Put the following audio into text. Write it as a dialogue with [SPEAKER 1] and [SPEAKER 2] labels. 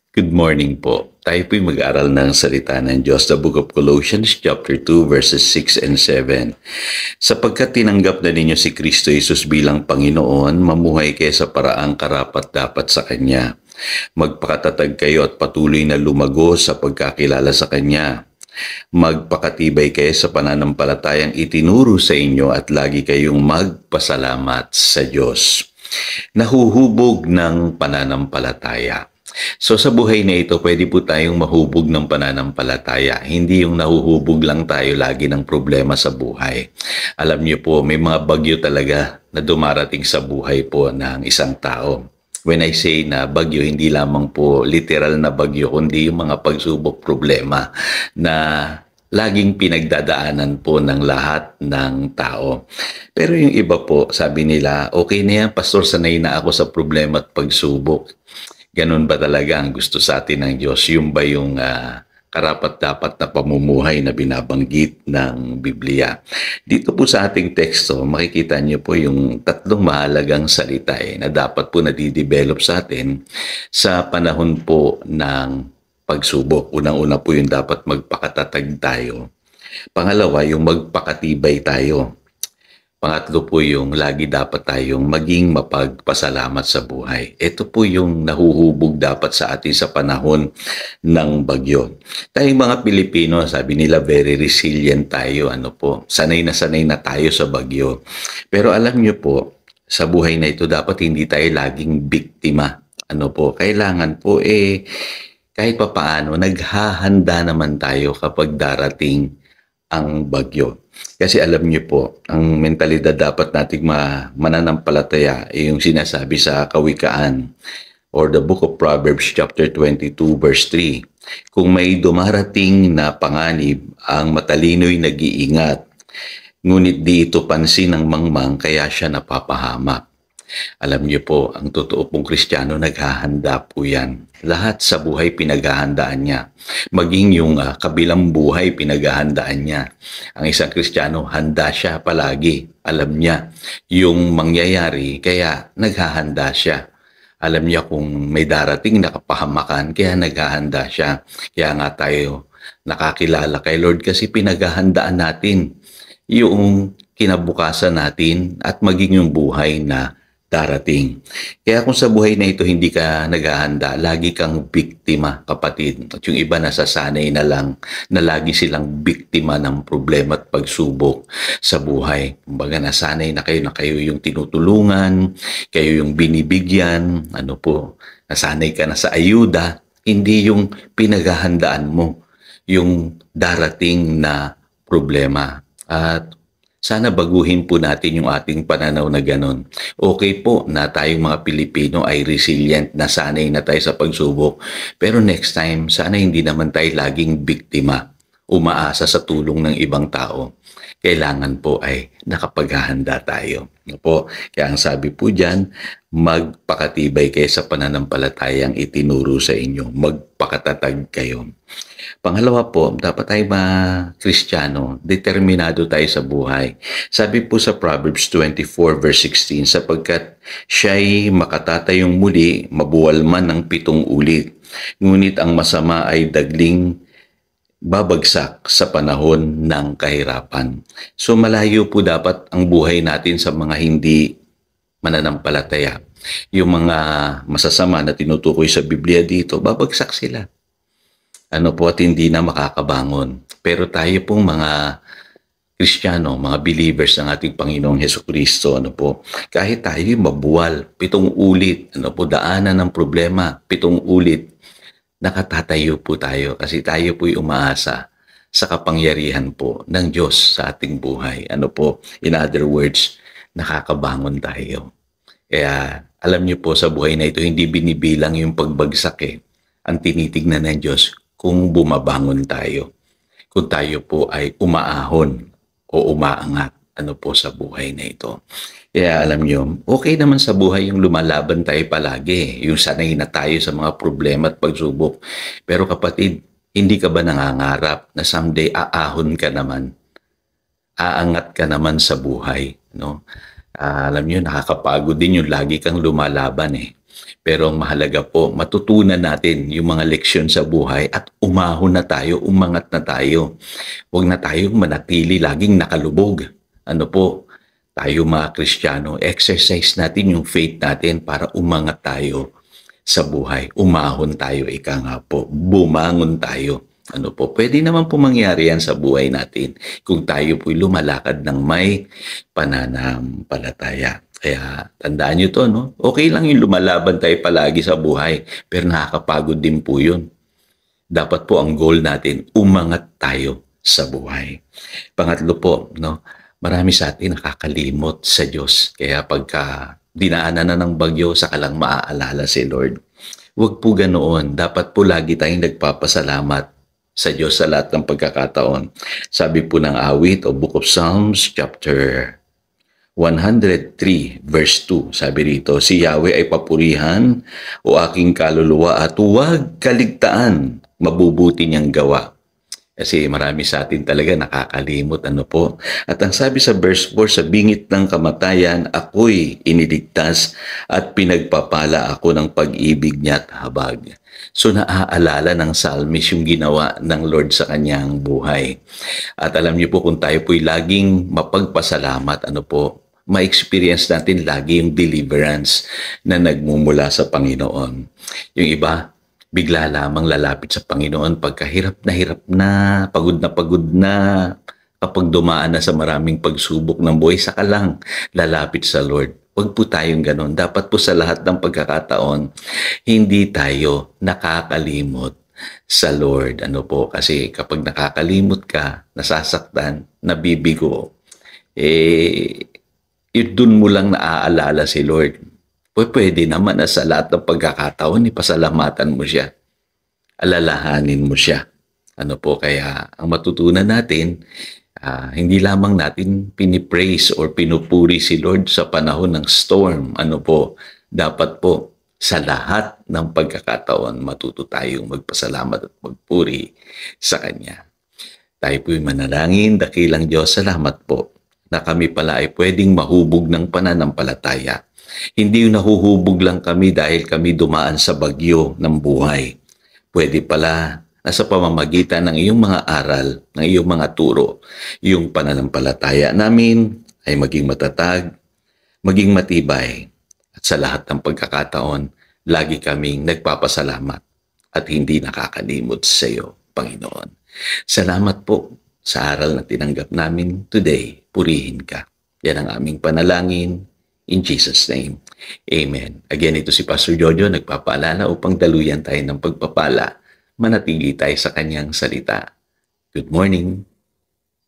[SPEAKER 1] Good morning po. Tayo po'y mag-aral ng salita ng Diyos, the book of Colossians chapter 2 verses 6 and 7. Sapagkat tinanggap na ninyo si Kristo Jesus bilang Panginoon, mamuhay kayo sa paraang karapat-dapat sa Kanya. Magpakatatag kayo at patuloy na lumago sa pagkakilala sa Kanya. Magpakatibay kayo sa pananampalatayang itinuro sa inyo at lagi kayong magpasalamat sa Diyos. Nahuhubog ng pananampalataya. So sa buhay na ito, pwede po tayong mahubog ng pananampalataya. Hindi yung nahuhubog lang tayo lagi ng problema sa buhay. Alam niyo po, may mga bagyo talaga na dumarating sa buhay po ng isang tao. When I say na bagyo, hindi lamang po literal na bagyo, kundi yung mga pagsubok problema na laging pinagdadaanan po ng lahat ng tao. Pero yung iba po, sabi nila, okay na yan, pastor, sanay na ako sa problema at pagsubok. Ganun ba talaga ang gusto sa atin ng Diyos? Yung ba yung karapat-dapat na pamumuhay na binabanggit ng Biblia? Dito po sa ating teksto, makikita niyo po yung tatlong mahalagang salita na dapat po nadidevelop sa atin sa panahon po ng pagsubok. Unang-una po yung dapat magpakatatag tayo. Pangalawa, yung magpakatibay tayo. Pangatlo po yung lagi dapat tayong maging mapagpasalamat sa buhay. Ito po yung nahuhubog dapat sa atin sa panahon ng bagyo. Tayong mga Pilipino, sabi nila very resilient tayo. Sanay na tayo sa bagyo. Pero alam nyo po, sa buhay na ito dapat hindi tayo laging biktima. Kailangan po kahit papaano, naghahanda naman tayo kapag darating ang bagyo. Kasi alam niyo po, ang mentalidad dapat nating mananampalataya ay yung sinasabi sa Kawikaan or the book of Proverbs chapter 22 verse 3. Kung may dumarating na panganib, ang matalino'y nag-iingat, ngunit di ito pansin ng mangmang kaya siya napapahamak. Alam niyo po, ang totoo pong Kristiyano, naghahanda po yan. Lahat sa buhay pinaghahandaan niya. Maging yung kabilang buhay pinaghahandaan niya. Ang isang Kristiyano, handa siya palagi. Alam niya yung mangyayari, kaya naghahanda siya. Alam niya kung may darating na kapahamakan, kaya naghahanda siya. Kaya nga tayo nakakilala kay Lord kasi pinaghahandaan natin yung kinabukasan natin at maging yung buhay na darating. Kaya kung sa buhay na ito hindi ka naghahanda, lagi kang biktima, kapatid. At yung iba nasasanay na lang na lagi silang biktima ng problema at pagsubok sa buhay. Kumbaga nasanay na kayo yung tinutulungan, kayo yung binibigyan, nasanay ka na sa ayuda, hindi yung pinaghahandaan mo yung darating na problema. At sana baguhin po natin yung ating pananaw na ganon. Okay po na tayong mga Pilipino ay resilient, na sanay na tayo sa pagsubok. Pero next time, sana hindi naman tayo laging biktima, umaasa sa tulong ng ibang tao. Kailangan po ay nakapaghahanda tayo. Kaya ang sabi po dyan, magpakatibay kayo sa pananampalatayang itinuro sa inyo. Magpakatatag kayo. Pangalawa po, dapat tayo mga Kristiyano, determinado tayo sa buhay. Sabi po sa Proverbs 24 verse 16, sapagkat siya'y makatatayong muli, mabuwal man ng 7 ulit. Ngunit ang masama ay dagling babagsak sa panahon ng kahirapan. So malayo po dapat ang buhay natin sa mga hindi mananampalataya. Yung mga masasama na tinutukoy sa Biblia dito, babagsak sila. At hindi na makakabangon. Pero tayo pong mga Kristiyano, mga believers ng ating Panginoong Hesukristo, kahit tayo mabuwal, 7 ulit, daanan ng problema, 7 ulit, nakatatayo po tayo kasi tayo po'y umaasa sa kapangyarihan po ng Diyos sa ating buhay. In other words, nakakabangon tayo. Kaya alam niyo po sa buhay na ito, hindi binibilang yung pagbagsak Ang tinitignan ng Diyos kung bumabangon tayo. Kung tayo po ay umaahon o umaangat sa buhay na ito. Kaya alam niyo, okay naman sa buhay yung lumalaban tayo palagi. Yung sanay na tayo sa mga problema at pagsubok. Pero kapatid, hindi ka ba nangangarap na someday aahon ka naman? Aangat ka naman sa buhay. Alam niyo, nakakapagod din yung lagi kang lumalaban Pero ang mahalaga po, matutunan natin yung mga leksyon sa buhay at umahon na tayo, umangat na tayo. Huwag na tayong manatili laging nakalubog. Ano po, tayo mga Kristiyano, exercise natin yung faith natin para umangat tayo sa buhay. Umahon tayo, ika nga po. Bumangon tayo. Ano po, pwede naman po mangyari yan sa buhay natin kung tayo po'y lumalakad ng may pananampalataya. Kaya tandaan nyo to, no? Okay lang yung lumalaban tayo palagi sa buhay, pero nakakapagod din po yun. Dapat po ang goal natin, umangat tayo sa buhay. Pangatlo po, no? Marami sa atin nakakalimot sa Diyos. Kaya pagka dinaanan na ng bagyo, saka lang maaalala si Lord. Huwag po ganoon. Dapat po lagi tayong nagpapasalamat sa Diyos sa lahat ng pagkakataon. Sabi po ng awit o Book of Psalms chapter 103 verse 2. Sabi rito, si Yahweh ay papurihan o aking kaluluwa at huwag kaligtaan, mabubuti niyang gawa. Kasi marami sa atin talaga nakakalimot, ano po. At ang sabi sa verse 4, sa bingit ng kamatayan, ako'y iniligtas at pinagpapala ako ng pag-ibig niya at habag. So naaalala ng psalmist yung ginawa ng Lord sa kanyang buhay. At alam niyo po kung tayo po'y laging mapagpasalamat, ano po, ma-experience natin lagi yung deliverance na nagmumula sa Panginoon. Yung iba, bigla lamang lalapit sa Panginoon pagka hirap na, pagod na, kapag dumaan na sa maraming pagsubok ng buhay, saka lang lalapit sa Lord. Huwag po tayong ganon. Dapat po sa lahat ng pagkakataon, hindi tayo nakakalimot sa Lord. Ano po? Kasi kapag nakakalimot ka, nasasaktan, nabibigo, doon mo lang naaalala si Lord. Pwede naman na sa lahat ng pagkakataon, ipasalamatan mo siya. Alalahanin mo siya. Ano po, kaya ang matutunan natin, hindi lamang natin pinipraise or pinupuri si Lord sa panahon ng storm. Ano po, dapat po sa lahat ng pagkakataon, matuto tayong magpasalamat at magpuri sa Kanya. Tayo po'y manalangin, dakilang Diyos, salamat po na kami pala ay pwedeng mahubog ng pananampalataya. Hindi yung nahuhubog lang kami dahil kami dumaan sa bagyo ng buhay. Pwede pala na sa pamamagitan ng iyong mga aral, ng iyong mga turo, yung pananampalataya namin ay maging matatag, maging matibay. At sa lahat ng pagkakataon, lagi kaming nagpapasalamat at hindi nakakalimot sa iyo, Panginoon. Salamat po sa aral na tinanggap namin today. Purihin ka. Yan ang aming panalangin. In Jesus' name, Amen. Again, ito si Pastor Jojo, nagpapaalala upang daluyan tayo ng pagpapala, manatili tayo sa kanyang salita. Good morning.